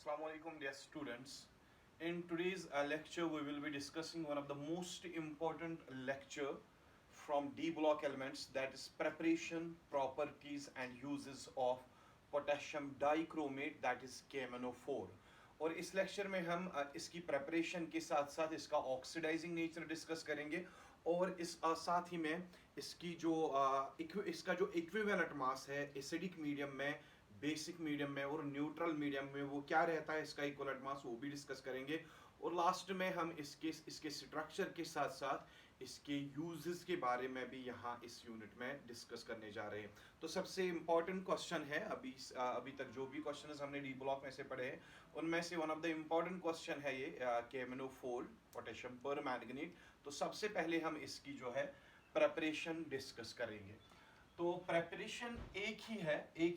Assalamu alaikum, dear students. In today's lecture, we will be discussing one of the most important lecture from D block elements, that is preparation, properties and uses of potassium dichromate, that is KMnO4. और इस lecture में हम इसकी preparation के साथ साथ इसका oxidising nature discuss करेंगे और इस साथ ही में इसकी जो इसका जो इक्विवेलेंट मास है एसिडिक मीडियम में, बेसिक मीडियम में और न्यूट्रल मीडियम में वो क्या रहता है, इसका इक्विवेलेंट मास वो भी डिस्कस करेंगे। और लास्ट में हम इसके स्ट्रक्चर के साथ साथ इसके यूजेस के बारे में भी यहाँ इस यूनिट में डिस्कस करने जा रहे हैं। तो सबसे इम्पॉर्टेंट क्वेश्चन है, अभी तक जो भी क्वेश्चन हमने डी ब्लॉक में से पढ़े हैं उनमें से one of the important question है ये KMnO4 पोटेशियम पर मैंगनीट। तो सबसे पहले हम इसकी जो है प्रेपरेशन डिस्कस करेंगे। तो प्रेपरेशन एक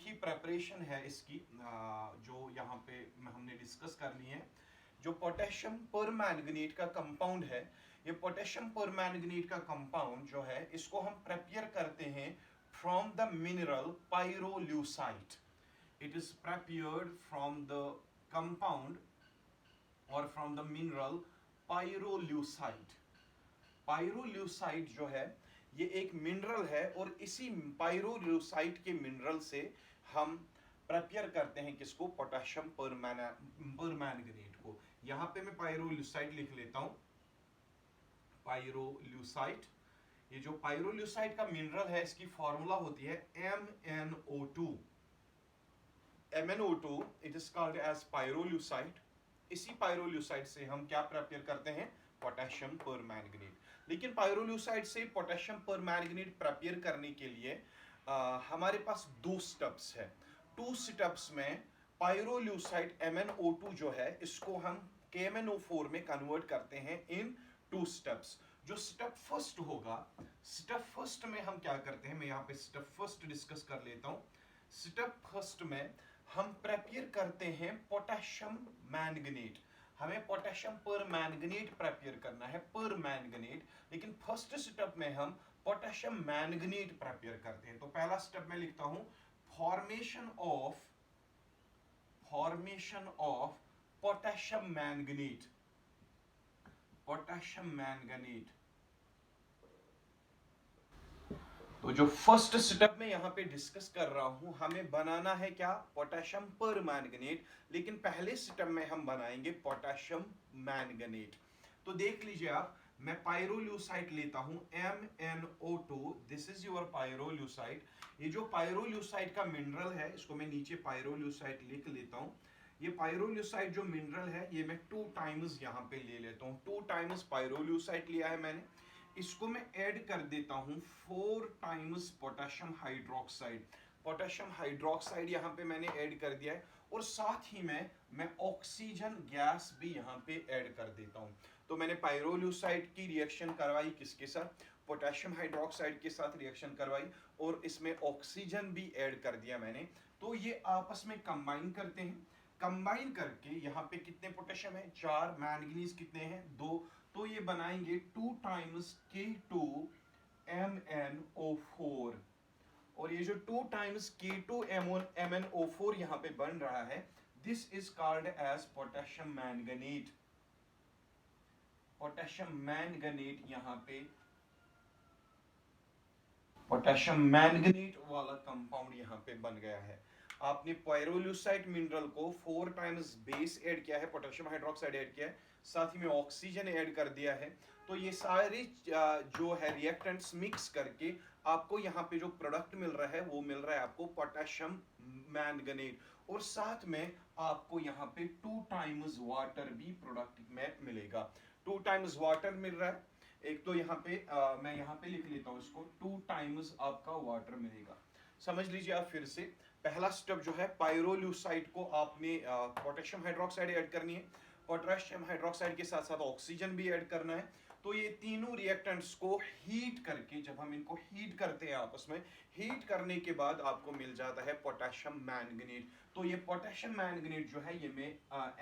ही प्रेपरेशन है इसकी जो यहाँ पे हमने डिस्कस करनी है। जो पोटेशियम पर मैंगनीट का कंपाउंड है, ये पोटेशियम पर मैंगनीट का कंपाउंड जो है इसको हम प्रिपेयर करते हैं from the mineral pyrolusite. It is prepared from the compound और from the mineral pyrolusite. Pyrolusite जो है ये एक मिनरल है और इसी पायरोल्यूसाइट के मिनरल से हम प्रिपेयर करते हैं किसको, पोटेशियम परमैंगनेट को। यहां पे मैं पायरोल्यूसाइट लिख लेता हूं, पायरोल्यूसाइट। ये जो पायरोल्यूसाइट का मिनरल है इसकी फॉर्मूला होती है MnO2। MnO2 it is called as pyrolusite. इसी पायरोल्यूसाइट से हम क्या प्रिपेयर करते हैं, पोटेशियम परमैंगनेट। लेकिन पायरोल्यूसाइट से पोटेशियम परमैंगनेट प्रिपेयर करने के लिए हमारे पास दो स्टेप्स है। टू स्टेप्स में पायरोल्यूसाइट MnO2 जो है इसको हम KMnO4 में कन्वर्ट करते हैं इन टू स्टेप्स। जो स्टेप फर्स्ट होगा, स्टेप फर्स्ट में हम क्या करते हैं, मैं यहाँ पे स्टेप फर्स्ट डिस्कस कर लेता हूँ। स्टेप फर्स्ट में हम प्रिपेयर करते हैं पोटेशियम मैंगनेट। हमें पोटेशियम पर मैंगनेट प्रिपेयर करना है, पर मैंगनेट। लेकिन फर्स्ट स्टेप में हम पोटेशियम मैंगनेट प्रिपेयर करते हैं। तो पहला स्टेप मैं लिखता हूं formation of potassium manganate. Potassium manganate. तो जो फर्स्ट स्टेप में यहां पे डिस्कस कर रहा हूं, हमें बनाना है क्या, पोटेशियम पर मैंगनेट। लेकिन पहले स्टेप में हम बनाएंगे पोटेशियम मैंगनेट। तो देख लीजिए आप, मैं पायरोल्यूसाइट लेता हूं MnO2, this is your pyrolusite. ये जो पायरोल्यूसाइट का मिनरल है इसको मैं नीचे पायरोल्यूसाइट लिख लेता हूं। ये पायरोल्यूसाइट जो मिनरल है ये मैं 2 टाइम्स यहां पे ले लेता हूं। 2 टाइम्स पायरोल्यूसाइट लिया है मैंने, इसको मैं ऐड कर देता हूं 4 times potassium hydroxide. Potassium hydroxide यहां पे मैंने ऐड कर दिया है और साथ ही में मैं ऑक्सीजन गैस भी यहां पे ऐड कर देता हूं। तो मैंने पायरोल्यूसाइड की रिएक्शन करवाई किसके साथ, पोटेशियम हाइड्रोक्साइड के साथ रिएक्शन करवाई और इसमें ऑक्सीजन भी ऐड कर दिया मैंने। तो ये आपस में कंबाइन करते हैं। कंबाइन करके यहाँ पे कितने पोटेशियम है, 4, मैंगनीज कितने हैं, 2। तो ये बनाएंगे 2 टाइम्स K2MnO4। और ये जो 2 टाइम्स K2MnO4 यहाँ पे बन रहा है, this is called as potassium manganate. Potassium manganate यहाँ पे पोटेशियम मैंगनेट वाला कंपाउंड यहाँ पे बन गया है। आपने पायरोल्यूसाइट मिनरल को 4 टाइम्स बेस ऐड किया है, पोटेशियम हाइड्रोक्साइड ऐड किया है, साथ ही में ऑक्सीजन ऐड कर दिया है। तो ये सारे जो है रिएक्टेंट्स मिक्स करके आपको यहाँ पे जो प्रोडक्ट मिल रहा है वो मिल रहा है आपको पोटेशियम मैंगनेट। और साथ में आपको यहाँ पे 2 टाइम्स वाटर भी प्रोडक्ट में मिलेगा। 2 टाइम्स वाटर मिल रहा है। एक तो यहाँ पे मैं यहाँ पे लिख लेता हूँ इसको, 2 टाइम्स आपका वाटर मिलेगा। समझ लीजिए आप फिर से, पहला स्टेप जो है पायरोल्यूसाइट को आपने पोटेशियम हाइड्रोक्साइड ऐड करनी है, पोटेशियम हाइड्रोक्साइड के साथ साथ ऑक्सीजन भी ऐड करना है। तो ये तीनों रिएक्टेंट्स को हीट करके, जब हम इनको हीट करते हैं आपस में, हीट करने के बाद आपको मिल जाता है पोटेशियम मैंगनेट। तो ये पोटेशियम मैंगनेट जो है ये मैं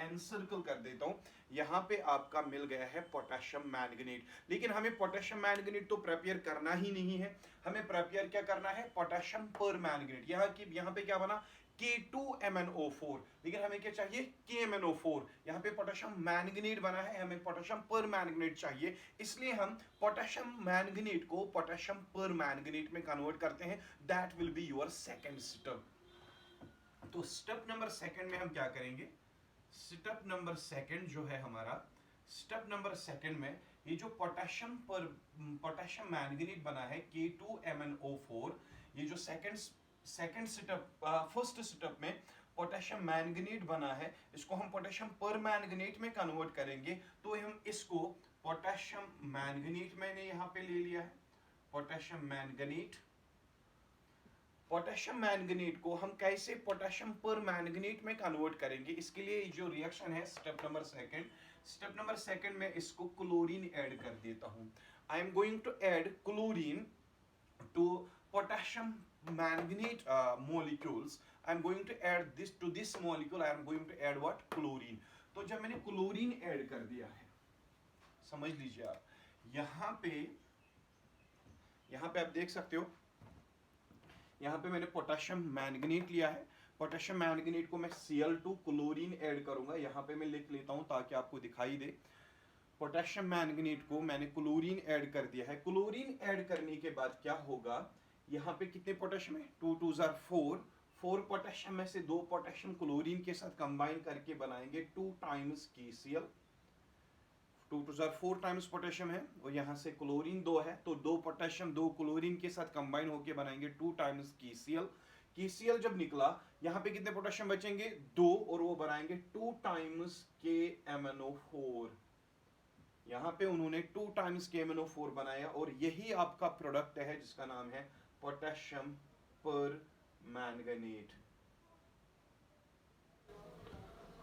एनसर्कल कर देता हूं, यहां पे आपका मिल गया है पोटेशियम मैंगनेट। लेकिन हमें पोटेशियम मैंगनेट तो प्रिपेयर करना ही नहीं है, हमें प्रिपेयर क्या करना है, पोटेशियम पर मैंगनेट। यहाँ पे क्या बना, K2MnO4, लेकिन हमें क्या चाहिए KMnO4। यहाँ पे पोटेशियम मैंगनीट बना है, हमें पोटेशियम पर मैंगनीट चाहिए, इसलिए हम पोटेशियम मैंगनीट को पोटेशियम पर मैंगनीट में कन्वर्ट करते हैं। That will be your second step. तो स्टेप नंबर सेकेंड में हम क्या करेंगे, स्टेप नंबर सेकेंड जो है हमारा, स्टेप नंबर सेकेंड में ये जो पोटेशियम मैंगनीट बना है K2MnO4, ये जो सेकेंड स्टेप, फर्स्ट स्टेप में पोटेशियम मैंगनीट बना है, इसको हम पोटेशियम पर मैंगनीट में कन्वर्ट करेंगे। तो हम इसको पोटेशियम मैंगनीट मैंने यहाँ पे ले लिया है, पोटेशियम मैंगनीट। पोटेशियम मैंगनीट को हम कैसे पोटेशियम पर मैंगनीट में कन्वर्ट करेंगे, इसके लिए जो रिएक्शन है step number second, step number second में इसको क्लोरीन ऐड कर देता हूं। I am going to add chlorine to potassium manganate molecules. I am going to add this to this molecule. I am going to add what? Chlorine. तो जब मैंने chlorine add कर दिया है, समझ लीजिए आप, यहाँ पे आप देख सकते हो, यहाँ पे मैंने पोटेशियम मैंगनीट लिया है, पोटेशियम मैंगनीट को मैं Cl2 क्लोरीन ऐड करूंगा। यहाँ पे मैं लिख लेता हूं ताकि आपको दिखाई दे। पोटेशियम मैंगनीट को मैंने क्लोरीन ऐड कर दिया है। क्लोरीन ऐड करने के बाद क्या होगा, यहाँ पे कितने पोटेशियम है, 2 2 जार 4 पोटेशियम में से 2 पोटेशियम क्लोरीन के साथ कंबाइन करके बनाएंगे 2 times KCl। 2 2 jar 4 times potassium है और यहाँ से क्लोरीन 2 है, तो 2 पोटेशियम 2 क्लोरीन के साथ कंबाइन होके बनाएंगे 2 टाइम्स KCl। KCl जब निकला, यहाँ पे कितने पोटेशियम बचेंगे, 2, और वो बनाएंगे 2 टाइम्स KMnO4। यहाँ पे उन्होंने 2 टाइम्स KMnO4 बनाया और यही आपका प्रोडक्ट है जिसका नाम है पोटेशियम पर मैंगनीट।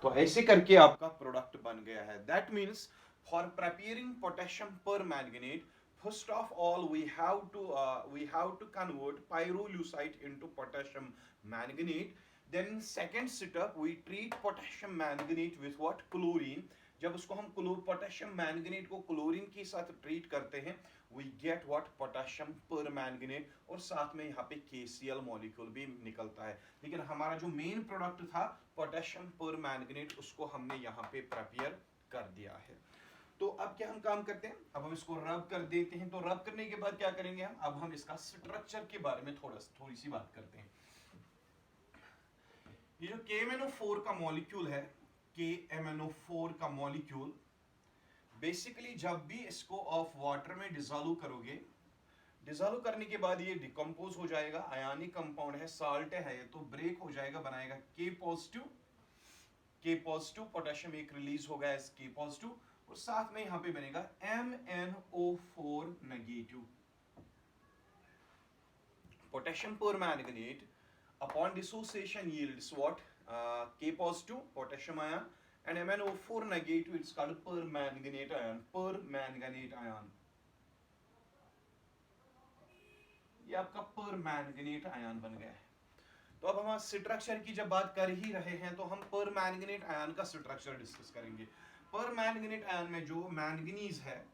तो ऐसे करके आपका प्रोडक्ट बन गया है। That means for preparing potassium पर मैंगनीट, first of all we have to convert pyrolusite into potassium manganate. Then second step we treat potassium manganate with what? Chlorine. जब उसको हम पोटेशियम मैंगनीट को क्लोरीन के साथ ट्रीट करते हैं, we get what? पोटेशियम पर मैंगनीट, और साथ में यहाँ पे KCl मॉलिक्यूल भी निकलता है। लेकिन हमारा जो मेन प्रोडक्ट था पोटेशियम पर मैंगनीट, उसको हमने यहाँ पे प्रिपेयर कर दिया है। तो अब क्या हम काम करते हैं, अब हम इसको रब कर देते हैं। तो रब करने के बाद क्या करेंगे हम, अब हम इसका स्ट्रक्चर के बारे में थोड़ी सी बात करते हैं। ये जो KMnO4 का मॉलिक्यूल है, KMnO4 का मॉलिक्यूल, बेसिकली जब भी इसको ऑफ वाटर में डिसॉल्व करोगे, डिसॉल्व करने के बाद ये डिकम्पोज हो जाएगा, आयनिक कंपाउंड है, साल्ट है, तो ब्रेक हो जाएगा, बनाएगा K पॉजिटिव, पोटेशियम एक रिलीज होगा एज K पॉजिटिव, और साथ में यहां पे बनेगा MnO4 negative. Potassium permanganate upon dissociation yields what? K positive potassium ion and MnO4 negative, it's called permanganate ion। ये आपका परमैंगनेट आयन बन गया है। तो अब हम स्ट्रक्चर की जब बात कर ही रहे हैं तो हम परमैंगनेट आयन का स्ट्रक्चर डिस्कस करेंगे। परमैंगनेट आयन में जो मैंगनीज है,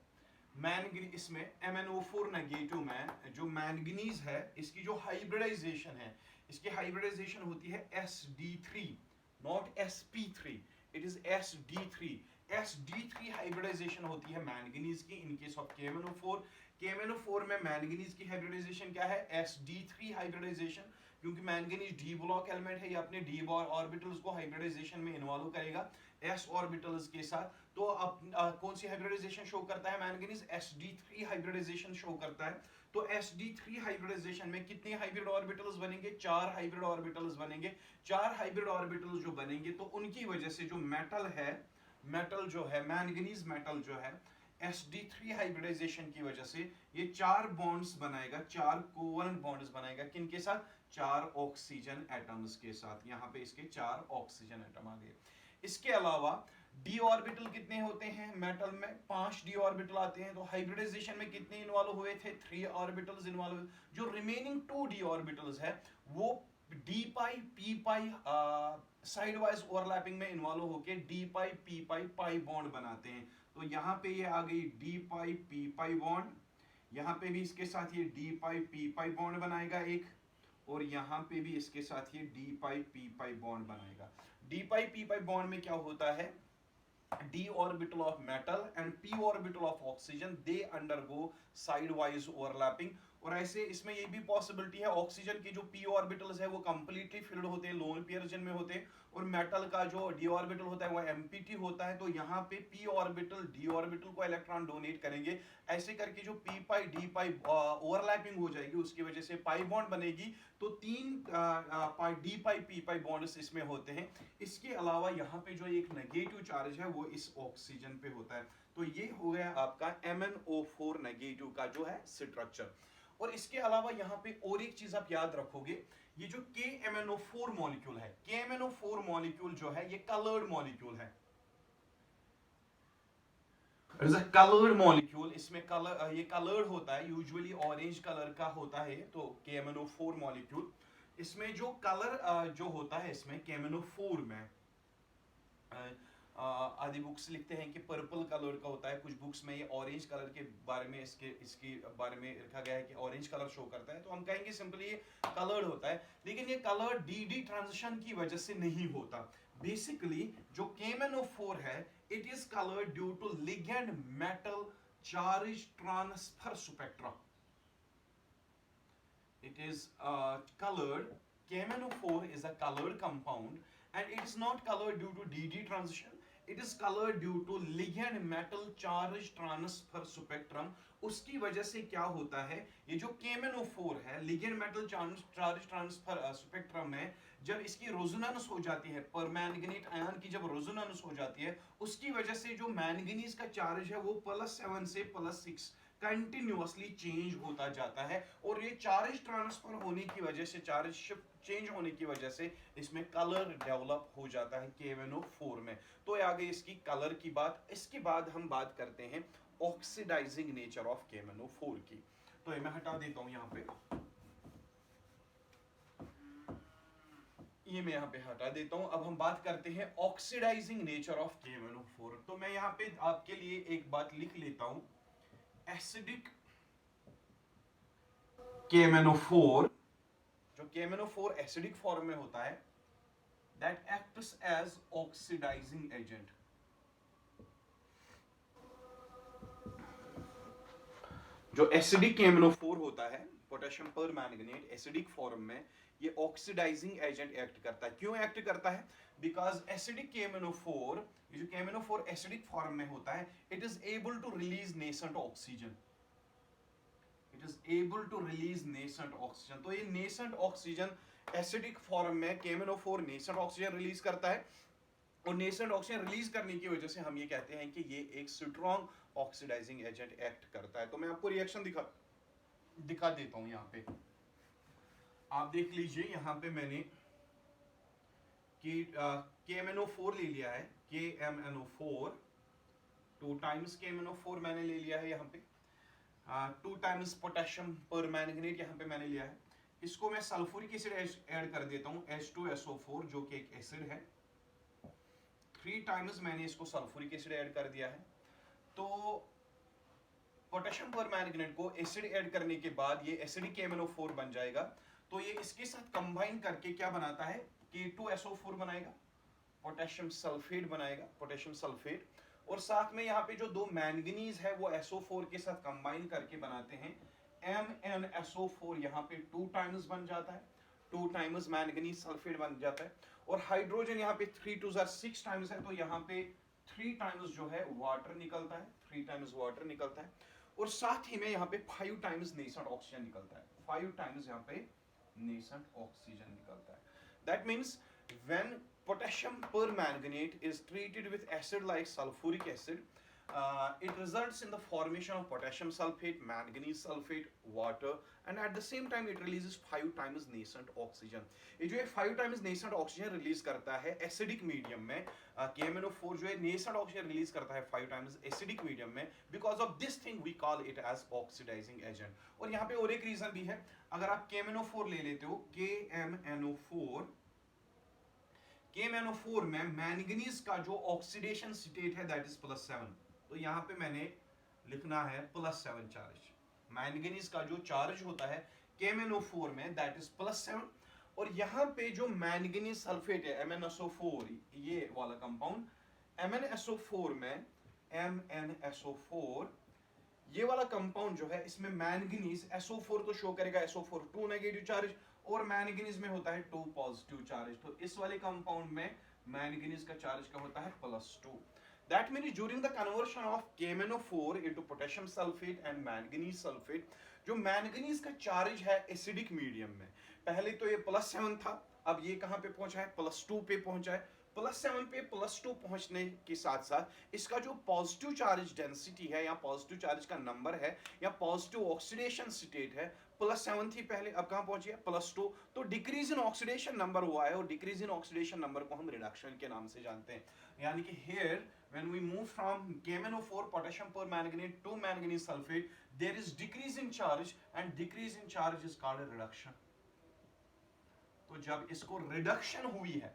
इसमें MnO4 नेगेटिव में जो मैंगनीज है, इसकी जो हाइब्रिडाइजेशन है, इसकी हाइब्रिडाइजेशन होती है sd3, not sp3, it is sd3। sd3 hybridisation होती है मैंगनीज की in case of KMnO4। KMnO4 में मैंगनीज की हाइब्रिडाइजेशन क्या है? sd3 हाइब्रिडाइजेशन, क्योंकि मैंगनीज डी ब्लॉक एलिमेंट है, ये अपने डी ऑर्बिटल्स को हाइब्रिडाइजेशन में इन्वॉल्व करेगा s ऑर्बिटल्स के साथ। तो अब कौन सी हाइब्रिडाइजेशन शो करता है मैंगनीज? sd3 हाइब्रिडाइजेशन शो करता है। तो sd3 हाइब्रिडाइजेशन में कितने हाइब्रिड ऑर्बिटल्स बनेंगे? 4 हाइब्रिड ऑर्बिटल्स बनेंगे। 4 हाइब्रिड ऑर्बिटल्स जो बनेंगे, तो उनकी वजह से जो मेटल है, मैंगनीज मेटल जो है, sd3 हाइब्रिडाइजेशन की वजह से ये 4 बॉन्ड्स बनाएगा, 4 कोवलेंट बॉन्ड्स बनाएगा। किनके साथ? 4 ऑक्सीजन एटम्स के साथ। यहाँ पे इसके 4 ऑक्सीजन एटम आ गए। इसके अलावा डी ऑर्बिटल कितने होते हैं मेटल में? 5 डी ऑर्बिटल आते हैं। तो हाइब्रिडाइजेशन में कितने इन्वॉल्व हुए थे? 3 ऑर्बिटल्स इन्वॉल्व। जो रिमेनिंग 2 डी ऑर्बिटल्स है वो डी पाई पी पाई साइड वाइज ओवरलैपिंग में इन्वॉल्व होके डी पाई पी पाई बॉन्ड बनाते हैं। तो यहाँ पे ये आ गई डी पाई पी पाई बॉन्ड, यहाँ पे भी इसके साथ ये डी पाई पी पाई बॉन्ड बनाएगा एक, और यहाँ पे भी इसके साथ ये डी पाई पी पाई बॉन्ड बनाएगा। डी पाई पी पाई बॉन्ड में क्या होता है, d orbital of metal and p orbital of oxygen they undergo sidewise overlapping। और ऐसे इसमें ये भी पॉसिबिलिटी है ऑक्सीजन की जो p ऑर्बिटल्स है वो कंप्लीटली फिल्ड होते हैं, लोन पेयर जिनमें होते हैं, और मेटल का जो d ऑर्बिटल होता है वो एम्प्टी होता है। तो यहाँ पे p ऑर्बिटल d ऑर्बिटल को इलेक्ट्रॉन डोनेट करेंगे, ऐसे करके जो p पाई d पाई ओवरलैपिंग हो जाएगी, उसकी वजह से पाई बॉन्ड बनेगी। तो तीन डी पाई पी पाई बॉन्ड्स इसमें होते हैं। इसके अलावा यहाँ पे जो एक नेगेटिव चार्ज है वो इस ऑक्सीजन पे होता है। तो ये हो गया आपका MnO4 नेगेटिव का जो है स्ट्रक्चर। और इसके अलावा यहाँ पे और एक चीज आप याद रखोगे, ये जो KMnO4 मॉलिक्यूल है, KMnO4 मॉलिक्यूल जो है ये कलर्ड मॉलिक्यूल है, it is a coloured molecule. इसमें कलर, ये कलर्ड होता है, यूजुअली ऑरेंज कलर का होता है। तो KMnO4 मॉलिक्यूल, इसमें जो कलर जो होता है इसमें KMnO4 में आदि बुक्स लिखते हैं कि पर्पल कलर का होता है, कुछ बुक्स में ये ऑरेंज कलर के बारे में इसके बारे में लिखा गया है कि ऑरेंज कलर शो करता है। तो हम कहेंगे सिंपली ये कलर्ड होता है, लेकिन ये कलर डी ट्रांजिशन की वजह से नहीं होता। बेसिकली जो KMnO4 है it is coloured due to ligand metal charge transfer spectrum. It is colored, KMnO4 is a colored compound and it is not colored due to DD transition, it is colored due to ligand metal charge transfer spectrum। उसकी वजह से क्या होता है, ये जो KMnO4 है ligand metal charge transfer spectrum में जब इसकी रेजोनेंस हो जाती है, परमैंगनीट आयन की जब रेजोनेंस हो जाती है, उसकी वजह से जो मैंगनीज का चार्ज है वो +7 से +6 कंटिन्यूअसली चेंज होता जाता है। और ये चार्ज ट्रांसफर होने की वजह से, चार्ज शिफ्ट चेंज होने की वजह से इसमें कलर डेवलप हो जाता है KMnO4 में। तो आ गई इसकी कलर की बात। इसके बाद हम बात करते हैं ऑक्सीडाइजिंग नेचर ऑफ KMnO4 की। तो ये मैं हटा देता हूं यहाँ पे, ये मैं यहाँ पे हटा देता हूं। अब हम बात करते हैं ऑक्सीडाइजिंग नेचर ऑफ KMnO4। तो मैं यहाँ पे आपके लिए एक बात लिख लेता हूं, एसिडिक KMnO4, जो KMnO4 एसिडिक फॉर्म में होता है, that acts as oxidising agent. जो एसिडिक KMnO4 होता है, पोटेशियम परमैंगनेट एसिडिक फॉर्म में, ये ऑक्सीडाइजिंग एजेंट एक्ट करता है। क्यों एक्ट करता है? बिकॉज एसिडिक KMnO4, ये जो KMnO4 एसिडिक फॉर्म में होता है, it is able to release nascent oxygen, it is able to release nascent oxygen. तो ये नेसेंट ऑक्सीजन एसिडिक फॉर्म में KMnO4 नेसेंट ऑक्सीजन रिलीज करता है, और नेसेंट ऑक्सीजन रिलीज करने की वजह से हम ये कहते हैं कि ये एक स्ट्रॉन्ग ऑक्सीडाइजिंग एजेंट एक्ट करता है। तो मैं आपको रिएक्शन दिखा देता हूं। यहाँ पे आप देख लीजिए, यहाँ पे मैंने KMnO4 ले लिया है, KMnO4 2 टाइम्स KMnO4 मैंने ले लिया है। यहाँ पे 2 टाइम्स पोटेशियम परमैंगनेट यहाँ पे मैंने लिया है। इसको मैं सल्फ्यूरिक एसिड ऐड कर देता हूँ, H2SO4 जो कि एक एसिड है। 3 टाइम्स मैंने इसको सल्फ्यूरिक एसिड ऐड कर दिया है। तो पोटेशियम परमैंगनेट को एसिड ऐड करने के बाद ये एसिडिक KMnO4 बन जाएगा। तो ये इसके साथ कंबाइन करके क्या बनाता है, K2SO4 बनाएगा, पोटेशियम सल्फेट बनाएगा, पोटेशियम सल्फेट। और साथ में यहाँ पे जो 2 मैंगनीज है वो SO4 के साथ कंबाइन करके बनाते हैं MnSO4। यहाँ पे 2 टाइम्स बन जाता है, 2 टाइम्स मैंगनीज सल्फेट बन जाता है। और हाइड्रोजन यहाँ पे 3 2 6 टाइम्स है, तो यहाँ पे 3 टाइम्स जो है वाटर निकलता है, 3 टाइम्स वाटर निकलता है। और साथ ही में यहाँ पे 5 टाइम्स नेसेंट ऑक्सीजन निकलता है, 5 टाइम्स यहाँ पे नेसेंट ऑक्सीजन निकलता है। That means when potassium permanganate is treated with acid like sulfuric acid, it results in the formation of potassium sulfate, manganese sulfate, water, and at the same time it releases 5 times nascent oxygen। ये जो 5 times nascent oxygen release करता है acidic medium में, KMnO4 जो है nascent oxygen release करता है 5 times acidic medium में। Because of this thing we call it as oxidising agent. और यहाँ पे और एक रीजन भी है, अगर आप KMnO4 ले लेते हो, KMnO4 में मैंगनीज का जो ऑक्सीडेशन स्टेट है दैट इज +7। तो यहाँ पे मैंने लिखना है +7 चार्ज। मैंगनीज का जो चार्ज होता है KMnO4 में, दैट इज +7। और यहाँ पे जो मैंगनीज सल्फेट है MnSO4, ये वाला कंपाउंड MnSO4 में, MnSO4 ये वाला कंपाउंड जो है, इसमें मैंगनीज SO4 तो शो करेगा SO4 2 नेगेटिव चार्ज, और मैंगनीज में होता है 2 पॉजिटिव चार्ज। तो इस वाले कंपाउंड में मैंगनीज का चार्ज का होता है +2। That means during the conversion of KMnO4 into potassium sulfate and manganese sulfate, जो मैंगनीज का चार्ज है एसिडिक मीडियम में, पहले तो ये +7 था, अब ये कहां पे पहुंचा है, +2 पे पहुंचा है। +7 पे +2 पहुंचने के साथ साथ इसका जो पॉजिटिव चार्ज डेंसिटी है या पॉजिटिव चार्ज का नंबर है या पॉजिटिव ऑक्सीडेशन स्टेट है, +7 थी पहले, अब कहां पहुंची है, +2। तो डिक्रीज इन ऑक्सीडेशन नंबर हुआ है, और डिक्रीज इन ऑक्सीडेशन नंबर को हम रिडक्शन के नाम से जानते हैं। यानी कि here when we move from KMnO4 potassium permanganate to manganese sulfate, there is decrease in charge, and decrease in charge is called a reduction। तो जब इसको रिडक्शन हुई है,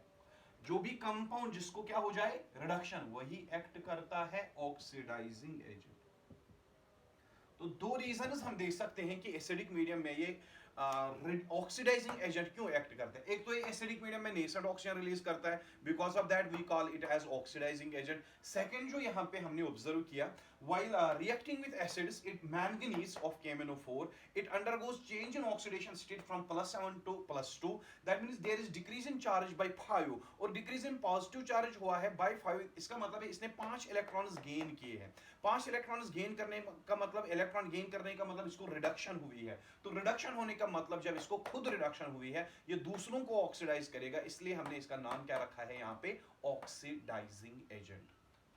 जो भी कंपाउंड जिसको क्या हो जाए, रिडक्शन, वही एक्ट करता है ऑक्सीडाइजिंग एजेंट। तो दो रीजंस हम देख सकते हैं कि एसिडिक मीडियम में ये ऑक्सीडाइजिंग एजेंट क्यों एक्ट करता है। एक तो ये एसिडिक मीडियम में नेसेंट ऑक्सीजन रिलीज करता है, because of that we call it as oxidising agent. Second जो यहाँ पे हमने ऑब्जर्व किया, while reacting with acids, it manganese of KMnO4, it undergoes change in oxidation state from +7 to +2। that means there is decrease in charge by 5, और decrease in positive charge हुआ है by 5। इसका मतलब है इसने 5 इलेक्ट्रॉन्स गेन किए हैं। 5 electrons gain करने का मतलब, इलेक्ट्रॉन गेन करने का मतलब इसको रिडक्शन हुई है। तो रिडक्शन होने का मतलब जब इसको खुद रिडक्शन हुई है, ये दूसरों को ऑक्सीडाइज करेगा, इसलिए हमने इसका नाम क्या रखा है यहाँ पे, ऑक्सीडाइजिंग एजेंट।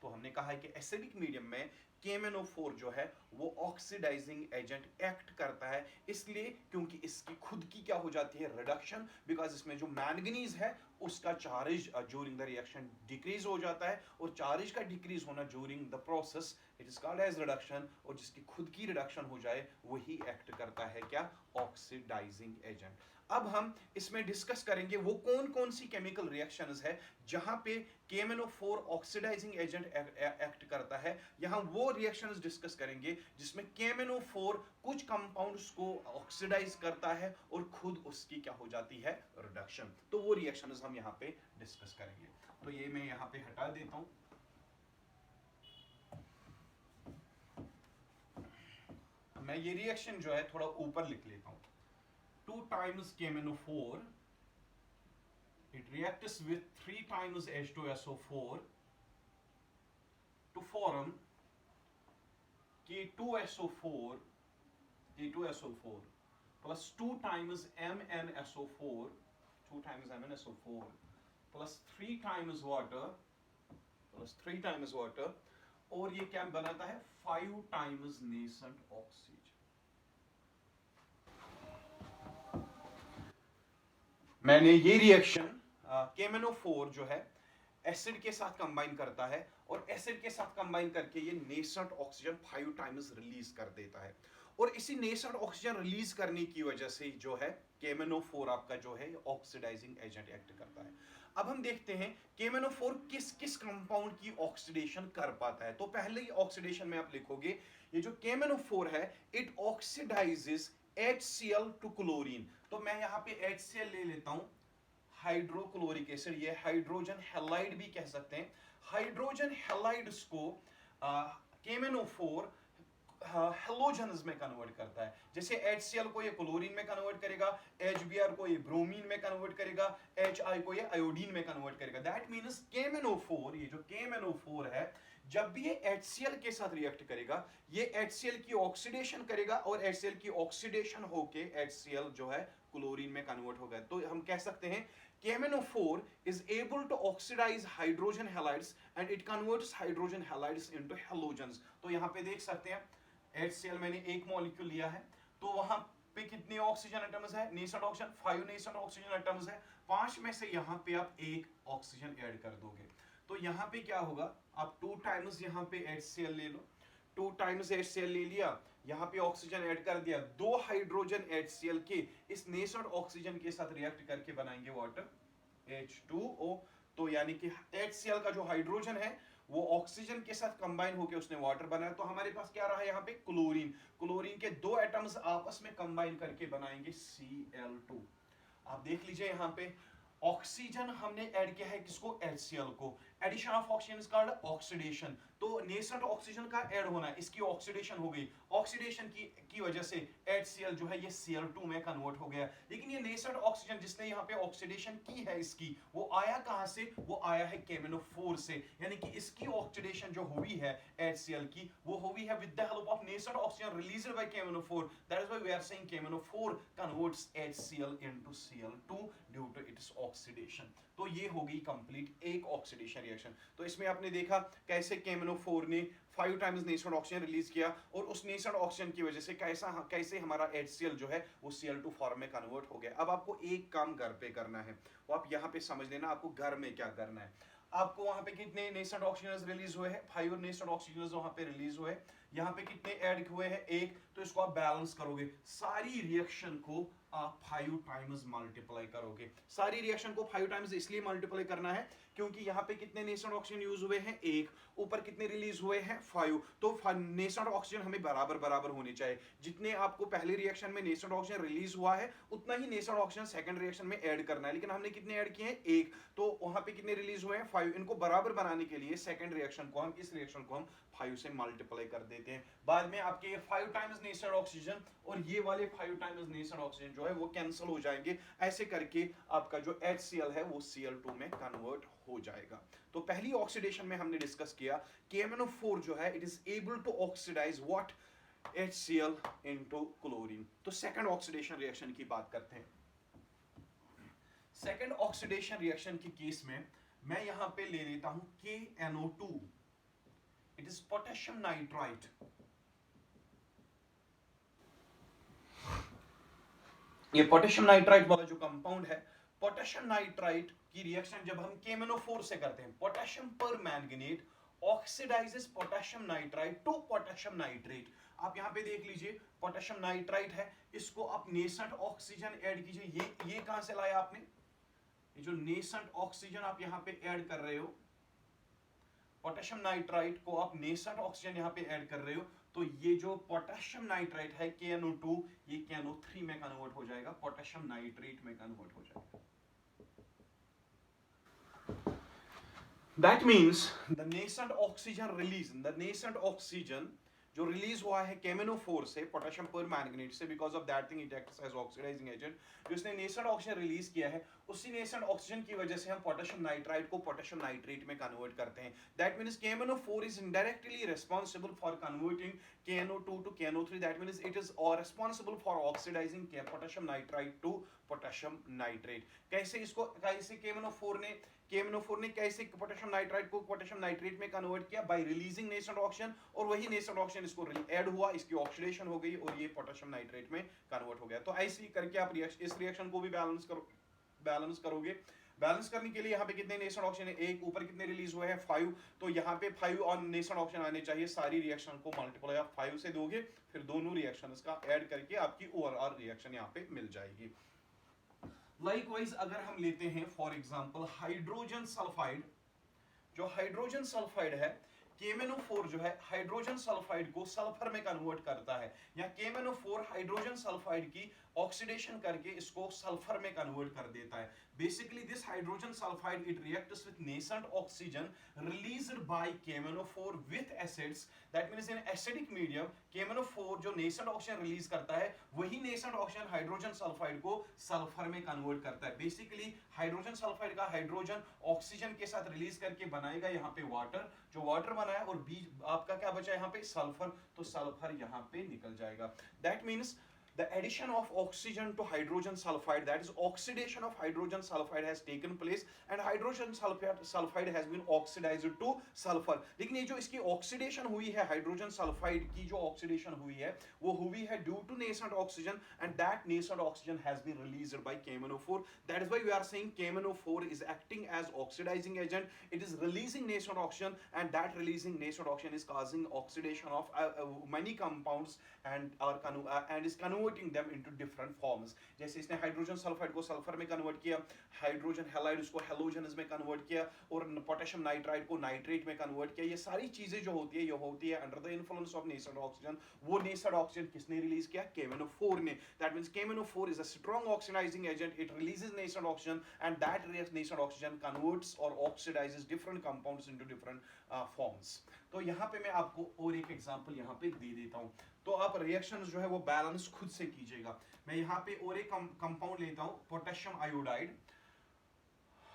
तो हमने कहा है कि एसिडिक मीडियम में KMnO4 जो है वो ऑक्सीडाइजिंग एजेंट एक्ट करता है, इसलिए क्योंकि इसकी खुद की क्या हो जाती है, रिडक्शन, बिकॉज इसमें जो मैंगनीज है उसका charge during the reaction decrease हो जाता है, और चार्ज का डिक्रीज होना during the process it is called as reduction, और जिसकी खुद की रिडक्शन हो जाए वही एक्ट करता है क्या, ऑक्सीडाइजिंग एजेंट। अब हम इसमें डिस्कस करेंगे वो कौन कौन सी केमिकल रिएक्शंस है जहां पे KMnO4 ऑक्सीडाइजिंग एजेंट एक्ट करता है। यहां वो रिएक्शंस डिस्कस करेंगे जिसमें KMnO4 कुछ कंपाउंड्स को ऑक्सीडाइज करता है और खुद उसकी क्या हो जाती है, रिडक्शन। तो वो रिएक्शंस हम यहां पे डिस्कस करेंगे। तो ये मैं यहां पे हटा देता हूं। मैं ये रिएक्शन जो है थोड़ा ऊपर लिख लेता हूं। 2 times KMnO4, it reacts with 3 times H2SO4 to form K2SO4 plus 2 times MnSO4, 2 times MnSO4 plus 3 times water, और ये क्या बनाता है, 5 times nascent oxygen। मैंने ये रिएक्शन KMnO4 जो है एसिड के साथ कंबाइन करता है, और एसिड के साथ कंबाइन करके ये नेसेंट ऑक्सीजन 5 टाइम्स रिलीज कर देता है, और इसी नेसेंट ऑक्सीजन रिलीज करने की वजह से जो है KMnO4 आपका जो है ऑक्सीडाइजिंग एजेंट एक्ट करता है। अब हम देखते हैं KMnO4 किस किस कंपाउंड की ऑक्सीडेशन कर पाता है। तो पहले ही ऑक्सीडेशन में आप लिखोगे, ये जो KMnO4 है it oxidises HCl to chlorine. तो मैं यहाँ पे HCl ले लेता हूं, हाइड्रोक्लोरिक एसिड, ये हाइड्रोजन हैलाइड भी कह सकते हैं। हाइड्रोजन हैलाइड्स को KMnO4 हेलोजन्स में कन्वर्ट करता है। जैसे HCl को ये क्लोरीन में कन्वर्ट करेगा, HBr को ये ब्रोमीन में कन्वर्ट करेगा, HI को ये आयोडीन में कन्वर्ट करेगा। दैट मींस KMnO4, ये जो KMnO4 है, जब भी ये HCl के साथ रिएक्ट करेगा, ये HCl की ऑक्सीडेशन करेगा, और HCl की ऑक्सीडेशन होके HCl जो है क्लोरीन में कन्वर्ट होगा। तो हम कह सकते हैं KMnO4 is able to oxidize hydrogen halides and it converts hydrogen halides into halogens। तो यहाँ पे देख सकते हैं HCl मैंने एक मॉलिक्यूल लिया है, तो वहां पे कितने ऑक्सीजन एटम्स है, nascent oxygen 5 nascent oxygen atoms है। 5 में से यहाँ पे आप एक ऑक्सीजन ऐड कर दोगे, तो यहाँ पे क्या होगा, आप 2 टाइम्स यहाँ पे HCl ले लो, 2 टाइम्स HCl ले लिया, यहाँ पे ऑक्सीजन ऐड कर दिया, 2 हाइड्रोजन HCl के इस नेसेंट ऑक्सीजन के साथ रिएक्ट करके बनाएंगे वाटर H2O। तो यानी कि HCl का जो हाइड्रोजन है वो ऑक्सीजन के साथ कंबाइन होकर उसने वाटर बनाया, तो हमारे पास क्या रहा यहाँ पे क्लोरीन। क्लोरीन के दो एटम्स आपस में कंबाइन करके बनाएंगे Cl2। आप देख लीजिए यहाँ पे ऑक्सीजन हमने ऐड किया है किसको, HCl को। Addition of oxygen is called oxidation. तो नेसेंट ऑक्सीजन का ऐड होना, इसकी ऑक्सीडेशन हो गई। ऑक्सीडेशन की वजह से HCl जो है ये Cl2 में कन्वर्ट हो गया। लेकिन ये नेसेंट ऑक्सीजन जिसने यहाँ पे ऑक्सीडेशन की है इसकी, वो आया कहां से, वो आया है KMnO4 से। यानी कि इसकी ऑक्सीडेशन जो हुई है HCl की, वो हुई है with the help of nascent oxygen released by KMnO4। That is why we are saying KMnO4 converts HCl into Cl2 due to its oxidation. तो ये होगी कंप्लीट एक ऑक्सीडेशन रिएक्शन। तो इसमें आपने देखा कैसे KMnO4 ने 5 टाइम्स नेसेंट ऑक्सीजन रिलीज किया, और उस नेसेंट ऑक्सीजन की वजह से कैसे हमारा HCl जो है वो Cl2 फॉर्म में कन्वर्ट हो गया। अब आपको एक काम घर पे करना है, वो आप यहाँ पे समझ लेना आपको घर में क्या करना है। आपको वहां पे कितने नेसेंट ऑक्सीजन रिलीज हुए हैं, 5 नेसेंट ऑक्सीजन वहां पे रिलीज हुए। यहाँ पे कितने ऐड हुए हैं, 1। तो इसको आप बैलेंस करोगे, सारी रिएक्शन को आप 5 टाइम्स मल्टीप्लाई करोगे। सारी रिएक्शन को 5 टाइम्स इसलिए मल्टीप्लाई करना है क्योंकि यहाँ पे कितने नेसेंट ऑक्सीजन यूज हुए हैं, 1। ऊपर कितने रिलीज हुए हैं, 5। तो नेसेंट ऑक्सीजन हमें बराबर बराबर होने चाहिए। जितने आपको पहले रिएक्शन में नेसेंट ऑक्सीजन रिलीज हुआ है उतना ही नेसेंट ऑक्सीजन सेकंड रिएक्शन में ऐड करना है। लेकिन हमने कितने ऐड किए हैं, 1। तो वहां पे कितने रिलीज हुए हैं, 5। इनको बराबर बनाने के लिए सेकंड रिएक्शन को हम, इस रिएक्शन को हम 5 से मल्टीप्लाई कर देते हैं। बाद में आपके ये 5 टाइम्स नेसेंट ऑक्सीजन और ये वाले 5 टाइम्स नेसेंट ऑक्सीजन जो है वो कैंसिल हो जाएंगे। ऐसे करके आपका जो HCl है वो Cl2 में कन्वर्ट हो जाएगा। तो पहली ऑक्सीडेशन में हमने डिस्कस किया KMnO4 जो है it is able to oxidise what, HCl into chlorine. तो सेकंड ऑक्सीडेशन रिएक्शन की बात करते हैं। सेकंड ऑक्सीडेशन रिएक्शन के केस में मैं यहां पे ले लेता हूं KNO2, it is potassium nitrite. ये पोटेशियम नाइट्राइट वाला जो कंपाउंड है, पोटेशियम नाइट्राइट की रिएक्शन जब हम KMnO4 से करते हैं, potassium permanganate oxidises potassium nitrite to potassium nitrate. आप यहां पे देख लीजिए पोटेशियम नाइट्राइट है, इसको आप नेसेंट ऑक्सीजन ऐड कीजिए। ये कहां से लाया आपने, ये जो नेसेंट ऑक्सीजन आप यहां पे ऐड कर रहे हो, पोटेशियम नाइट्राइट को आप नेसेंट ऑक्सीजन यहां पे ऐड कर रहे हो, तो ये जो पोटेशियम नाइट्राइट है KNO2, ये KNO3 में कन्वर्ट हो जाएगा, पोटेशियम नाइट्रेट में कन्वर्ट हो जाएगा। That means the nascent oxygen release, the nascent oxygen जो रिलीज हुआ है KMnO4 से, पोटेशियम पर मैंगनीट से, because of that thing it acts as oxidising agent. जो इसने नेसेंट ऑक्सीजन रिलीज किया है, उसी नेसेंट ऑक्सीजन की वजह से हम पोटेशियम नाइट्राइट को पोटेशियम नाइट्रेट में कन्वर्ट करते हैं। That means KMnO4 is indirectly responsible for converting KNO2 to KNO3। That means it is responsible for oxidising potassium nitrite to potassium nitrate. कैसे KMnO4 ने कैसे पोटेशियम नाइट्राइट को potassium nitrate में convert किया, by releasing nascent oxygen, और वही nascent oxygen इसको add हुआ, इसकी ऑक्सीडेशन हो गई और ये पोटेशियम नाइट्रेट में कन्वर्ट हो गया। तो ऐसे ही करके आप इस रिएक्शन को भी बैलेंस करोगे। बैलेंस करने के लिए यहाँ पे कितने नेसेंट ऑक्सीजन है, 1। ऊपर कितने रिलीज हुए हैं, 5। तो यहाँ पे 5 और नेसेंट ऑक्सीजन आने चाहिए। सारी रिएक्शन को मल्टीप्लाई आप 5 से दोगे, फिर दोनों रिएक्शन का ऐड करके आपकी ओवरऑल रिएक्शन यहाँ पे मिल जाएगी। लाइकवाइज अगर हम लेते हैं फॉर एग्जांपल हाइड्रोजन सल्फाइड, जो हाइड्रोजन सल्फाइड है, KMnO4 जो है हाइड्रोजन सल्फाइड को सल्फर में कन्वर्ट करता है, या KMnO4 हाइड्रोजन सल्फाइड की ऑक्सीडेशन करके इसको सल्फर में कन्वर्ट कर देता है। Basically this hydrogen sulphide it reacts with nascent oxygen released by KMnO4 with acids. That means in acidic medium KMnO4 जो नेसेंट ऑक्सीजन रिलीज करता है, वही नेसेंट ऑक्सीजन हाइड्रोजन सल्फाइड को सल्फर में कन्वर्ट करता है। बेसिकली हाइड्रोजन सल्फाइड का hydrogen oxygen के साथ रिलीज करके बनाएगा यहाँ पे वाटर, जो वाटर बनाया, और बीच आपका क्या बचा यहाँ पे, सल्फर। तो सल्फर यहाँ पे निकल जाएगा। That means the addition of oxygen to hydrogen sulfide, that is oxidation of hydrogen sulfide has taken place and hydrogen sulfide has been oxidized to sulfur। लेकिन ये जो इसकी ऑक्सीडेशन हुई है हाइड्रोजन सल्फाइड की, जो ऑक्सीडेशन हुई है वो हुई है due to nascent oxygen, and that nascent oxygen has been released by KMnO4। That is why we are saying KMnO4 is acting as oxidizing agent, it is releasing nascent oxygen, and that releasing nascent oxygen is causing oxidation of many compounds and is converting converting them into different forms. जैसे इसने hydrogen sulphide को sulphur में convert किया, hydrogen halide उसको halogen में convert किया, और potassium nitride को नाइट्रेट में कन्वर्ट किया। ये सारी चीजें जो होती है ये होती है under the influence of nascent oxygen. वो नेसेंट ऑक्सीजन किसने रिलीज किया? KMnO4 ने। That means KMnO4 is a strong oxidising agent, it releases nascent oxygen and that nascent oxygen converts और oxidises different compounds into different forms. तो यहाँ पे मैं आपको और एक एग्जांपल यहाँ पे दे देता हूँ, तो आप रिएक्शंस जो है वो बैलेंस खुद से कीजिएगा। मैं यहाँ पे और एक कंपाउंड लेता हूँ, पोटेशियम आयोडाइड।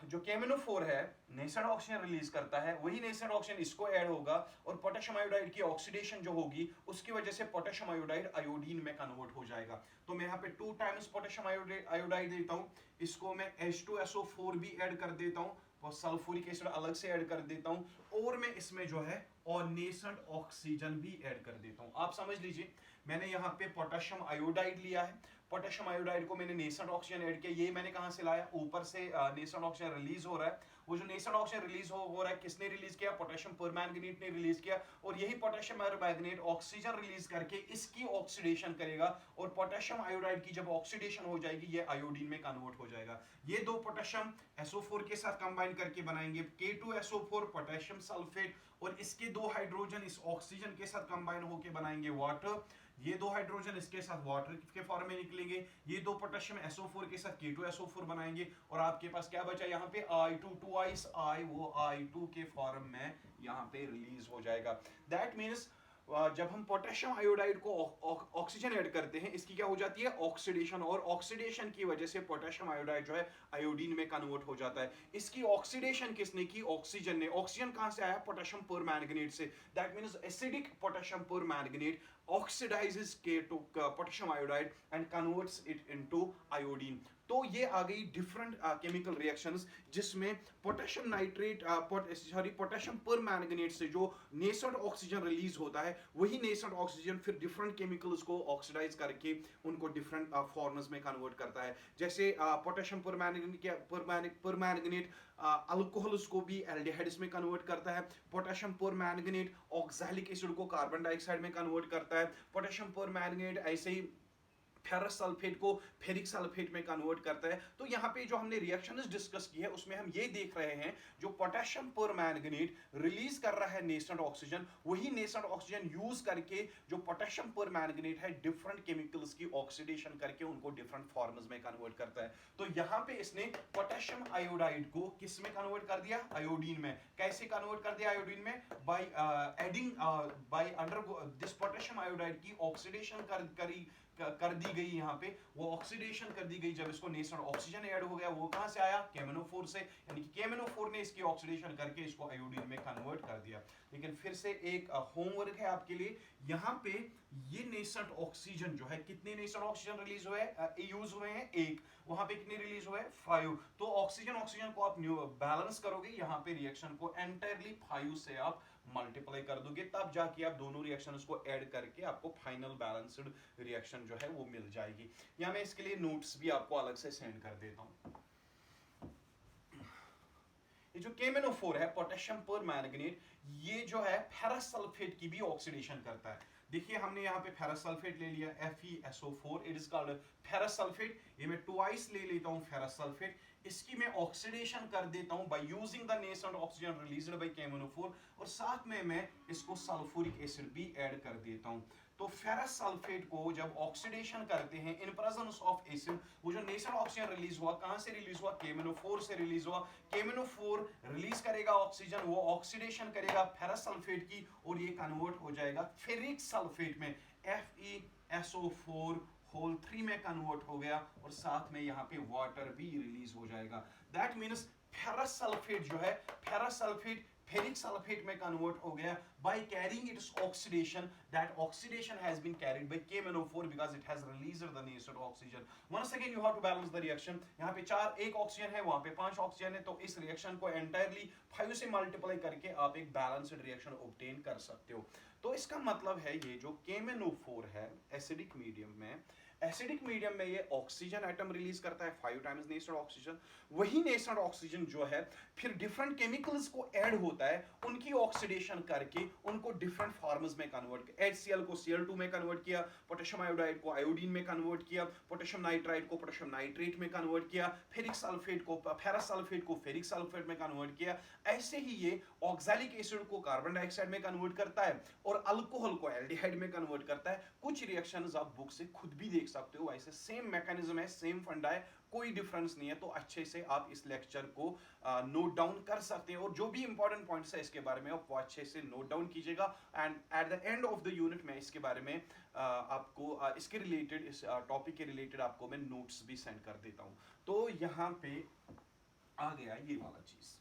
जो KMnO4 है नेसेंट ऑक्सीजन रिलीज करता है, वही नेसेंट ऑक्सीजन इसको ऐड होगा और पोटेशियम आयोडाइड की ऑक्सीडेशन जो होगी उसकी वजह से पोटेशियम आयोडाइड आयोडीन में कन्वर्ट हो जाएगा। तो मैं यहाँ पे 2 टाइम्स पोटेशियम आयोडाइड देता हूँ, इसको मैं H2SO4 भी ऐड कर देता हूँ और सल्फ्यूरिक एसिड अलग से ऐड कर देता हूँ, और मैं इसमें जो है और नेसेंट ऑक्सीजन भी ऐड कर देता हूँ। आप समझ लीजिए मैंने यहाँ पे पोटेशियम आयोडाइड लिया है, पोटेशियम आयोडाइड को मैंने नेसेंट ऑक्सीजन ऐड किया। ये मैंने कहां से लाया? ऊपर से नेसेंट ऑक्सीजन रिलीज हो रहा है। वो जो नेसेंट ऑक्सीजन रिलीज हो रहा है किसने रिलीज किया? पोटेशियम परमैंगनेट ने रिलीज किया, और यही पोटेशियम परमैंगनेट ऑक्सीजन रिलीज करके इसकी ऑक्सीडेशन करेगा, और पोटेशियम आयोडाइड की जब ऑक्सीडेशन हो जाएगी ये आयोडीन में कन्वर्ट हो जाएगा। ये दो पोटेशियम SO4 के साथ कंबाइन करके बनाएंगे K2SO4 पोटेशियम सल्फेट, और इसके दो हाइड्रोजन इस ऑक्सीजन के साथ कंबाइन होकर बनाएंगे वाटर। ये दो हाइड्रोजन इसके साथ वाटर के फॉर्म में निकलेंगे। ये दो पोटेशियम SO4 के साथ K2SO4 बनाएंगे, और आपके पास क्या बचा यहाँ पे? I2, twice I, वो I2 के फॉर्म में यहाँ पे रिलीज हो जाएगा। दैट मीन्स जब हम पोटेशियम आयोडाइड को ऑक्सीजन ऐड करते हैं इसकी क्या हो जाती है? ऑक्सीडेशन, और ऑक्सीडेशन की वजह से पोटेशियम आयोडाइड जो है आयोडीन में कन्वर्ट हो जाता है। इसकी ऑक्सीडेशन किसने की? ऑक्सीजन ने। ऑक्सीजन कहां से आया? पोटेशियम परमैंगनेट से। That means acidic potassium permanganate oxidizes K to potassium iodide and converts it into iodine। तो ये आ गई डिफरेंट केमिकल रिएक्शंस जिसमें पोटेशियम नाइट्रेट पोटेशियम परमैंगनेट से जो नेसेंट ऑक्सीजन रिलीज होता है वही नेसेंट ऑक्सीजन फिर डिफरेंट केमिकल्स को ऑक्सीडाइज करके उनको डिफरेंट फॉर्म्स में कन्वर्ट करता है। जैसे पोटेशियम परमैंगनेट अल्कोहल्स को भी एल्डिहाइड्स में कन्वर्ट करता है। पोटेशियम परमैंगनेट ऑक्सैलिक एसिड को कार्बन डाइऑक्साइड में कन्वर्ट करता है। पोटेशियम परमैंगनेट ऐसे ही फेरस सल्फेट को फेरिक सल्फेट में कन्वर्ट करता है। तो यहाँ पे जो हमने रिएक्शंस डिस्कस की है उसमें हम ये देख रहे हैं जो पोटेशियम परमैंगनेट रिलीज कर रहा है नेसेंट ऑक्सीजन, वही नेसेंट ऑक्सीजन यूज करके जो पोटेशियम परमैंगनेट है डिफरेंट केमिकल्स की ऑक्सीडेशन करके उनको डिफरेंट फॉर्म्स में कन्वर्ट करता है। तो यहाँ पे इसने पोटेशियम आयोडाइड को किस में कन्वर्ट कर दिया? आयोडीन में। कैसे कन्वर्ट कर दिया आयोडीन में? By adding by under this potassium iodide की ऑक्सीडेशन कर दी गई। यहाँ पे वो ऑक्सीडेशन कर दी गई जब इसको नेसेंट ऑक्सीजन ऐड हो गया। वो कहां से आया? KMnO4 से, यानी कि KMnO4 ने इसकी ऑक्सीडेशन करके इसको आयोडीन में कन्वर्ट कर दिया। लेकिन फिर से एक होमवर्क है आपके लिए, यहाँ पे ये नेसेंट ऑक्सीजन जो है, कितने नेसेंट ऑक्सीजन रिलीज हुए यूज हुए हैं? 1। वहां पे कितने रिलीज हुए? 5। तो ऑक्सीजन को आप बैलेंस करोगे, यहाँ पे रिएक्शन को एंटायरली 5 से आप मल्टीप्लाई कर दोगे, तब जाके आप दोनों रिएक्शंस को ऐड करके आपको फाइनल बैलेंस्ड रिएक्शन जो है वो मिल जाएगी। या मैं इसके लिए नोट्स भी आपको अलग से सेंड कर देता हूं। ये जो KMnO4 है पोटेशियम परमैंगनेट, ये जो है फेरस सल्फेट की भी ऑक्सीडेशन करता है। देखिए हमने यहाँ पे फेरस सल्फेट ले लिया FeSO4, it is called ferrous sulphate. ये मैं ट्वाइस ले लेता हूँ फेरस सल्फेट, इसकी मैं ऑक्सीडेशन कर देता हूं by using the nascent oxygen released by KMnO4, और साथ में मैं इसको सल्फ्यूरिक एसिड भी ऐड कर देता हूं। तो फेरस सल्फेट को जब ऑक्सीडेशन करते हैं इन प्रेजेंस ऑफ एसिड, वो जो नेसेंट ऑक्सीजन रिलीज हुआ कहां से रिलीज हुआ? KMnO4 से रिलीज हुआ। KMnO4 रिलीज करेगा ऑक्सीजन, वो ऑक्सीडेशन करेगा फेरस सल्फेट की और ये कन्वर्ट हो जाएगा फेरिक सल्फेट में, FeSO4 होल 3 में कन्वर्ट हो गया, और साथ में यहाँ पे वाटर भी रिलीज हो जाएगा। दैट मीन्स फेरस सल्फेट जो है, फेरस सल्फेट फेरिक सल्फेट में कन्वर्ट हो गया by carrying its oxidation. That oxidation has been carried by KMnO4 because it has released the nascent oxygen. Once again you have to balance the reaction. यहाँ पे 1 oxygen है, वहां पे 5 oxygen है, तो इस रिएक्शन को एंटायरली 5 से मल्टीप्लाई करके आप एक बैलेंस्ड रिएक्शन ऑब्टेन कर सकते हो। तो इसका मतलब है ये जो KMnO4 है एसिडिक मीडियम में एसिडिक मीडियम में ये ऑक्सीजन एटम रिलीज करता है 5 टाइम्स नेचुरल ऑक्सीजन। वही नेचुरल ऑक्सीजन जो है फिर डिफरेंट केमिकल्स को ऐड होता है, उनकी ऑक्सीडेशन करके उनको डिफरेंट फॉर्म्स में कन्वर्ट किया। HCl को Cl2 में कन्वर्ट किया, पोटेशियम आयोडाइड को आयोडीन में कन्वर्ट किया, पोटेशियम नाइट्राइड को पोटेशियम नाइट्रेट में कन्वर्ट किया, फेरिक सल्फेट को फेरस सल्फेट को फेरिक सल्फेट में कन्वर्ट किया। ऐसे ही ये ऑक्सैलिक एसिड को कार्बन डाइऑक्साइड में कन्वर्ट करता है और अल्कोहल को एल्डिहाइड में कन्वर्ट करता है। कुछ रिएक्शंस आप बुक से खुद भी देख सकते हो, वैसे सेम मैकेनिज्म है, सेम फंडा है, कोई डिफरेंस नहीं है। तो अच्छे से आप इस लेक्चर को नोट डाउन कर सकते हैं और जो भी इंपॉर्टेंट पॉइंट्स है इसके बारे में आप वो अच्छे से नोट डाउन कीजिएगा। And at the end of the unit में इसके बारे में आपको इसके रिलेटेड, इस टॉपिक के रिलेटेड आपको मैं नोट्स भी सेंड कर देता हूं। तो यहाँ पे आ गया ये वाला चीज,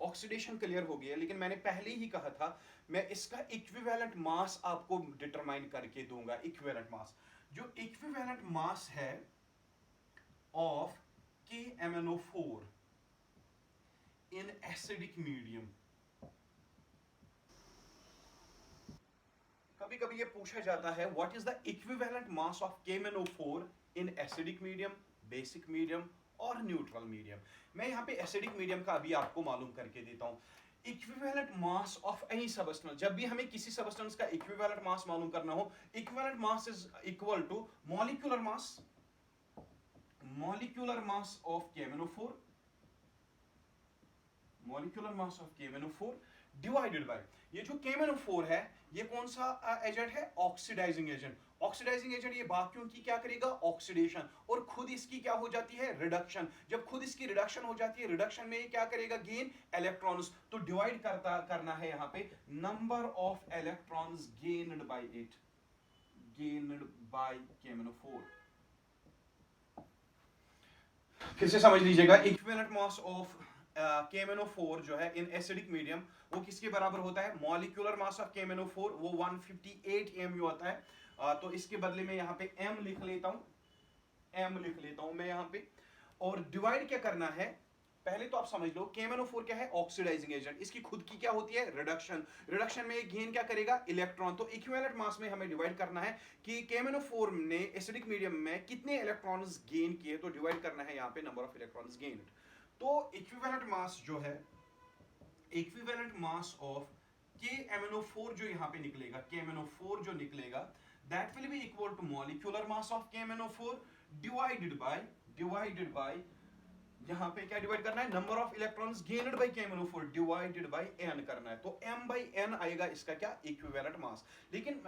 ऑक्सीडेशन क्लियर हो गया। लेकिन मैंने पहले ही कहा था मैं इसका इक्विवेलेंट मास आपको डिटरमाइन करके दूंगा। इक्विवेलेंट मास, जो इक्विवेलेंट मास है of KMnO4 in acidic medium. कभी कभी ये पूछा जाता है what is the equivalent mass of KMnO4 in acidic medium, basic medium और न्यूट्रल मीडियम। मैं यहाँ पे एसिडिक मीडियम का अभी आपको मालूम करके देता हूँ। Equivalent mass of any substance, जब भी हमें किसी सबस्टेंस का इक्विवेलेंट मास मालूम करना हो, equivalent mass is equal to molecular mass of KMnO4, molecular mass of KMnO4 divided by, ये जो KMnO4 है ये कौन सा एजेंट है? Oxidising agent. ऑक्सीडाइजिंग एजेंट ये बाकियों की क्या करेगा? ऑक्सीडेशन। और खुद इसकी क्या हो जाती है? रिडक्शन। जब खुद इसकी रिडक्शन हो जाती है, रिडक्शन में ये क्या करेगा? Gain electrons. तो डिवाइड करना है यहाँ पे number of electrons gained bye it, gained by KMnO4। फिर से समझ लीजिएगा, इक्विवेलेंट मास ऑफ KMnO4 जो है इन एसिडिक मीडियम वो किसके बराबर होता है? मॉलिक्यूलर मास ऑफ KMnO4 वो 158 mu आता है। तो इसके बदले में यहाँ पे m लिख लेता हूं मैं यहाँ पे। और डिवाइड क्या करना है? पहले तो आप समझ लो KMnO4 क्या है? Oxidising agent. इसकी खुद की क्या होती है? रिडक्शन। रिडक्शन में गेन क्या करेगा? इलेक्ट्रॉन। तो इक्विवेलेंट मास में हमें डिवाइड करना है कि KMnO4 ने एसिडिक मीडियम में कितने इलेक्ट्रॉन्स गेन किए, तो डिवाइड करना है यहाँ पे नंबर ऑफ इलेक्ट्रॉन्स गेन्ड। तो इक्विवेलेंट मास जो है, इक्विवेलेंट मास ऑफ KMnO4 जो यहाँ पे निकलेगा, KMnO4 जो निकलेगा, that will be equal to molecular mass of KMnO4 divided by यहाँ पे क्या डिवाइड करना है? Number of electrons gained by KMnO4 divided by n करना है। तो m बाय n आएगा इसका क्या? Equivalent mass. लेकिन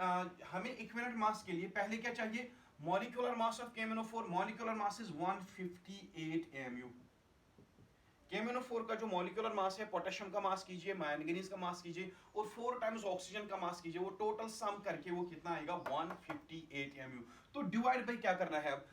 हमें इक्विवेलेंट मास के लिए पहले क्या चाहिए? Molecular mass of KMnO4, molecular mass is 158 mu। KMnO4 का जो मॉलिक्यूलर मास है, पोटेशियम का मास कीजिए, मैंगनीज का मास कीजिए और 4 टाइम्स ऑक्सीजन का मास कीजिए, वो टोटल सम करके वो कितना आएगा? 158 mu। तो डिवाइड बाय क्या करना है अब?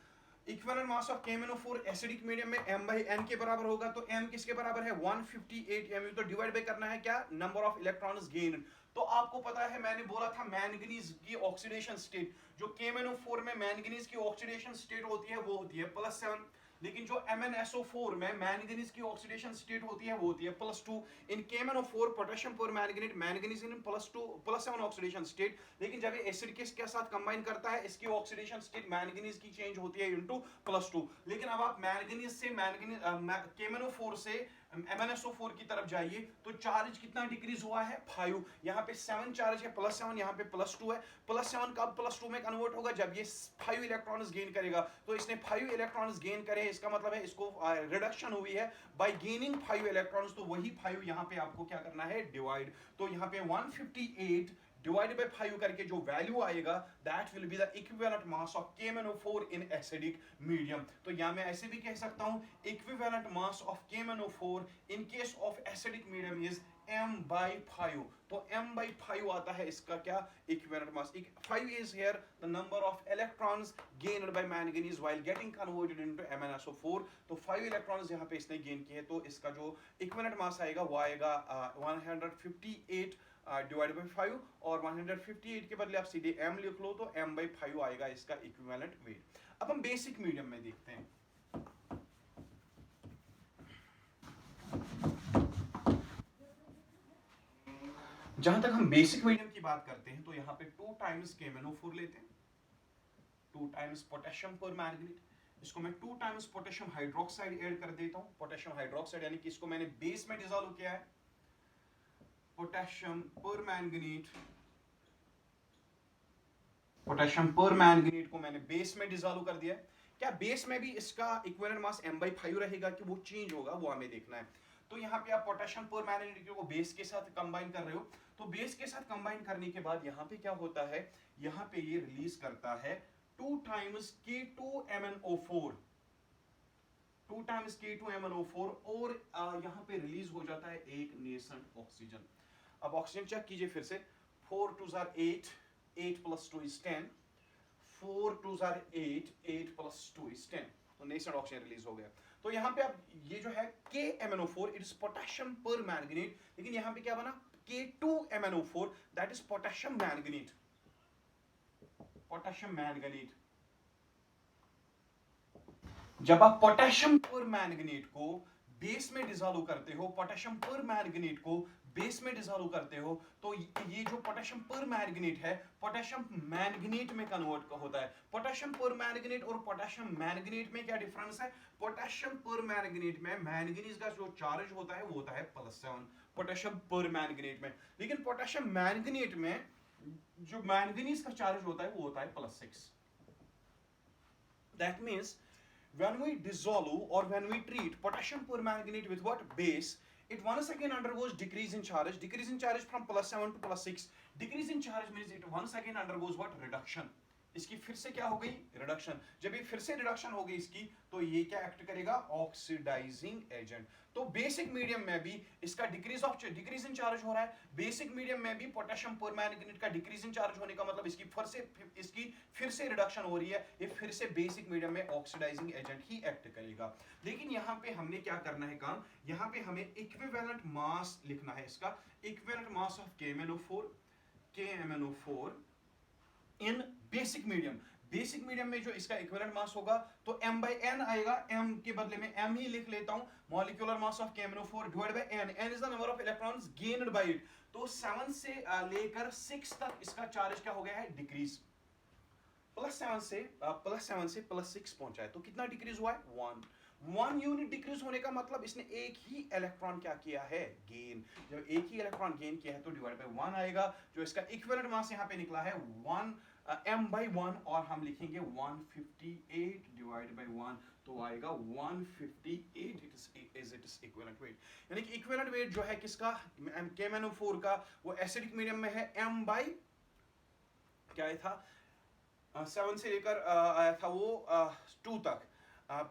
Equivalent mass of KMnO4 acidic medium में m बाय n के बराबर होगा। तो m किसके बराबर है? 158 mu। तो डिवाइड बाय करना है क्या? Number of electrons gained. तो आपको पता है मैंने बोला था मैंगनीज की ऑक्सीडेशन स्टेट, जो KMnO4 में मैंगनीज की ऑक्सीडेशन स्टेट होती है वो होती है +7, लेकिन जो MnSO4 में मैंगनीज की ऑक्सीडेशन स्टेट होती है वो होती है +2। इन KMnO4 पोटेशियम पर मैंगनीज, मैंगनीज इन +7 ऑक्सीडेशन स्टेट। लेकिन जब ये एसिड के साथ कंबाइन करता है, इसकी ऑक्सीडेशन स्टेट मैंगनीज की चेंज होती है इनटू +2। लेकिन अब आप मैंगनीज से KMnO4 से MnSO4 की तरफ जाइए तो चार्ज कितना डिक्रीज हुआ है? 5। यहाँ पे 7 चार्ज है, +7, यहाँ पे +2 है। +7 कब +2 में कन्वर्ट होगा? जब ये 5 इलेक्ट्रॉन्स गेन करेगा। तो इसने 5 इलेक्ट्रॉन्स गेन करे, इसका मतलब है इसको रिडक्शन हुई है बाय गेनिंग 5 इलेक्ट्रॉन्स। तो वही 5 यहाँ पे आपको क्या करना है? डिवाइड। तो यहाँ पे 158 डिवाइडेड बाय 5 करके जो वैल्यू आएगा, that will be the equivalent mass of KMnO4 in acidic medium. तो या मैं ऐसे भी कह सकता हूं, equivalent mass of KMnO4 in case of acidic medium is m/5। तो m/5 आता है इसका क्या? Equivalent mass. 5 is here the number of electrons gained bye manganese while getting converted into MnSO4। तो 5 इलेक्ट्रॉन्स यहां पे इसने गेन किए, तो इसका जो इक्विवेलेंट मास आएगा वो आएगा 158 डिवाइडेड बाय 5। और 158 के बदले आप सीधे m लिख लो, तो m/5 आएगा इसका इक्विवेलेंट वेट। अब हम बेसिक मीडियम में देखते हैं। जहां तक हम बेसिक मीडियम की बात करते हैं तो यहाँ पे 2 टाइम्स KMnO4 लेते हैं, 2 टाइम्स पोटेशियम पर मैंगनीट, इसको मैं 2 टाइम्स पोटेशियम हाइड्रोक्साइड ऐड कर देता हूं, पोटेशियम हाइड्रोक्साइड यानी कि इसको मैंने बेस में डिसॉल्व किया है, पोटेशियम पर मैंगनीट, पोटेशियम पर मैंगनीट को मैंने बेस में डिसॉल्व कर दिया है। क्या बेस में भी इसका इक्विवेलेंट मास m/5 रहेगा कि वो चेंज होगा, वो हमें देखना है। तो यहाँ पे आप पोटेशियम पर मैंगनीट को बेस के साथ कंबाइन कर रहे हो, तो बेस के साथ कंबाइन करने के बाद यहाँ पे क्या होता है, यहाँ पे ये रिलीज करता है 2 टाइम्स K2MnO4, 2 टाइम्स K2MnO4 और यहाँ पे रिलीज हो जाता है एक नेसेंट ऑक्सीजन। अब ऑक्सीजन चेक कीजिए फिर से, 4 2s are 8, 8 plus 2 is 10, 4 2s are 8, 8 plus 2 is 10, तो नेसेंट ऑक्सीजन रिलीज हो गया। तो यहाँ पे अब ये जो है KMnO4 इट इज पोटेशियम पर मैंगनीट, लेकिन यहाँ पे क्या बना K2MnO4 that is potassium manganate, potassium manganate. जब आप पोटेशियम पर मैंगनीट को बेस में डिसॉल्व करते हो, पोटेशियम पर मैंगनीट को बेस में डिसॉल्व करते हो, तो ये जो पोटेशियम पर मैंगनीट है पोटेशियम मैंगनीट में कन्वर्ट होता है। पोटेशियम पर मैंगनीट और पोटेशियम मैंगनीट में क्या डिफरेंस है, पोटेशियम पर मैंगनीट में मैंगनीज का जो चार्ज होता है वो होता है +7 पोटेशियम पर मैंगनीट में, लेकिन पोटेशियम मैंगनीट में जो मैंगनीज का चार्ज होता है वो होता है +6। That means when we dissolve or when we treat potassium permanganate with what base, it once again undergoes decrease in charge, decrease in charge from +7 to +6, decrease in charge means it once again undergoes what reduction, इसकी फिर से क्या हो गई reduction. जब ये फिर से रिडक्शन हो गई इसकी, तो ये क्या एक्ट करेगा ऑक्सीडाइजिंग एजेंट। तो बेसिक मीडियम में भी इसका डिक्रीज इन चार्ज हो रहा है, बेसिक मीडियम में भी पोटेशियम परमैंगनीट का डिक्रीज इन चार्ज होने का मतलब इसकी फिर से रिडक्शन हो रही है, ये फिर से बेसिक मीडियम में ऑक्सीडाइजिंग एजेंट ही एक्ट करेगा। लेकिन यहाँ पे हमने क्या करना है काम, यहाँ पे हमें इक्विवेलेंट मास लिखना है, इसका equivalent mass of KMnO4 in basic medium. Basic medium में जो इसका इक्विवेलेंट मास होगा तो m/n आएगा, m के बदले में m ही लिख लेता हूं, molecular mass of KMnO4 divide by n, n is the number of electrons gained bye it. तो 7 से लेकर 6 तक इसका चार्ज क्या हो गया है डिक्रीज, +7 से +6 पहुंचा है, तो कितना डिक्रीज हुआ है 1 यूनिट डिक्रीज होने का मतलब इसने एक ही इलेक्ट्रॉन क्या किया है गेन। जब एक ही इलेक्ट्रॉन गेन किया है तो डिवाइड बाय 1 आएगा, जो इसका इक्विवेलेंट मास यहाँ पे निकला है 1 m/1 और हम लिखेंगे 158 डिवाइड बाय 1, तो आएगा 158 इट इज इक्विवेलेंट वेट। यानी कि इक्विवेलेंट वेट जो है किसका KMnO4 का, वो एसिडिक मीडियम में है m बाय क्या था 7 से लेकर आया था वो 2 तक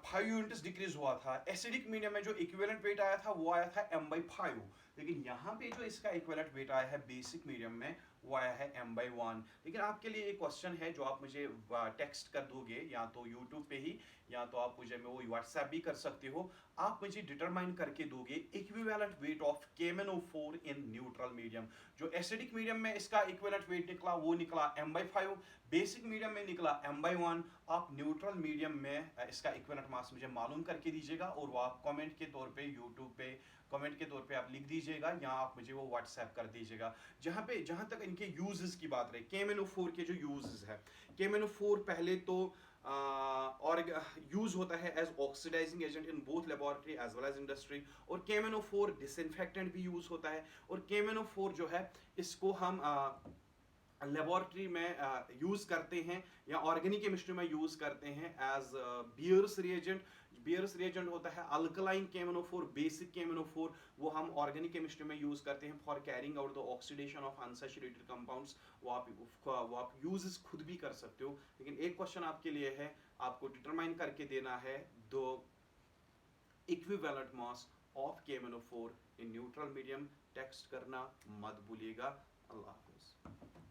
5 यूनिट्स डिक्रीज हुआ था। एसिडिक मीडियम में जो इक्विवेलेंट वेट आया था वो आया था m/5, लेकिन यहाँ पे जो इसका इक्विवेलेंट वेट आया है बेसिक मीडियम में वो आया है m/1। लेकिन आपके लिए एक क्वेश्चन है जो आप मुझे टेक्स्ट कर दोगे, या तो यूट्यूब पे ही या तो आप मुझे वो व्हाट्सएप भी कर सकते हो, आप मुझे डिटरमाइन करके दोगे equivalent weight of KMnO4 in neutral medium. जो एसिडिक मीडियम में इसका इक्विवेलेंट वेट निकला वो निकला m/5, बेसिक मीडियम में निकला m/1। आप न्यूट्रल मीडियम में इसका इक्विवेलेंट मास मुझे मालूम करके दीजिएगा, और वो आप कमेंट के तौर पे यूट्यूब पे कमेंट के तौर पे आप लिख दीजिएगा, या आप मुझे वो व्हाट्सएप कर दीजिएगा। जहां तक इनके यूजेस की बात रही, KMnO4 के जो यूजेस है, KMnO4 पहले तो और यूज होता है as oxidising agent in both laboratory as well as industry, और KMnO4 डिसइंफेक्टेंट भी यूज होता है, और KMnO4 जो है इसको हम लेबोरेटरी में यूज करते हैं या ऑर्गेनिक केमिस्ट्री में यूज करते हैं as Baeyer's reagent. Baeyer's reagent होता है अल्कलाइन KMnO4, बेसिक KMnO4 वो हम ऑर्गेनिक केमिस्ट्री में यूज करते हैं for carrying out the oxidation of unsaturated compounds. वो आप यूजेस खुद भी कर सकते हो, लेकिन एक क्वेश्चन आपके लिए है, आपको डिटरमाइन करके देना है the equivalent mass of KMnO4 in neutral medium. Text करना मत भूलिएगा। अल्लाह हाफिज।